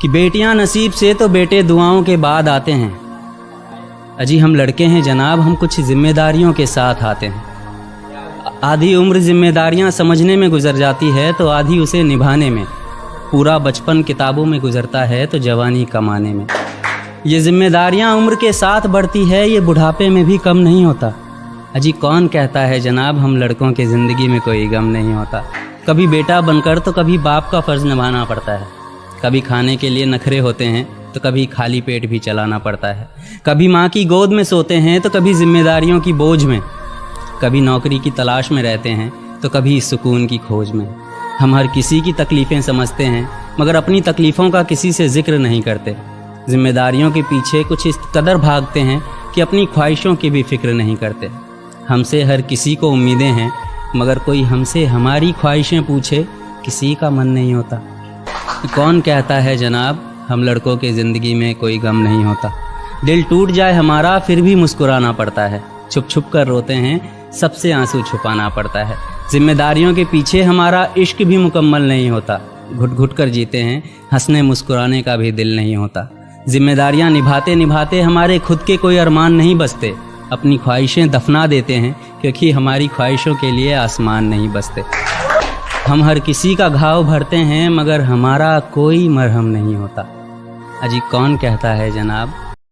کہ बेटियां नसीब से तो बेटे दुआओं के बाद आते हैं। अजी हम लड़के हैं जनाब, हम कुछ जिम्मेदारियों के साथ आते हैं। आधी उम्र जिम्मेदारियां समझने में गुजर जाती है तो आधी उसे निभाने में। पूरा बचपन किताबों में गुजरता है तो जवानी कमाने में। ये जिम्मेदारियां उम्र के साथ बढ़ती है, ये बुढ़ापे में भी कम नहीं होता। अजी कौन कहता है जनाब हम लड़कों की ज़िंदगी में कोई गम नहीं होता। कभी बेटा बनकर तो कभी बाप का फ़र्ज़ निभाना पड़ता है। कभी खाने के लिए नखरे होते हैं तो कभी खाली पेट भी चलाना पड़ता है। कभी माँ की गोद में सोते हैं तो कभी जिम्मेदारियों की बोझ में। कभी नौकरी की तलाश में रहते हैं तो कभी सुकून की खोज में। हम हर किसी की तकलीफ़ें समझते हैं मगर अपनी तकलीफ़ों का किसी से ज़िक्र नहीं करते। जिम्मेदारियों के पीछे कुछ इस कदर भागते हैं कि अपनी ख्वाहिशों की भी फ़िक्र नहीं करते। हमसे हर किसी को उम्मीदें हैं मगर कोई हमसे हमारी ख्वाहिशें पूछे किसी का मन नहीं होता। कौन कहता है जनाब हम लड़कों की ज़िंदगी में कोई गम नहीं होता। दिल टूट जाए हमारा फिर भी मुस्कुराना पड़ता है। छुप छुप कर रोते हैं, सबसे आंसू छुपाना पड़ता है। जिम्मेदारियों के पीछे हमारा इश्क भी मुकम्मल नहीं होता। घुट घुट कर जीते हैं, हंसने मुस्कुराने का भी दिल नहीं होता। जिम्मेदारियां निभाते निभाते हमारे खुद के कोई अरमान नहीं बसते। अपनी ख्वाहिशें दफना देते हैं क्योंकि हमारी ख्वाहिशों के लिए आसमान नहीं बसते। हम हर किसी का घाव भरते हैं मगर हमारा कोई मरहम नहीं होता। अजी कौन कहता है जनाब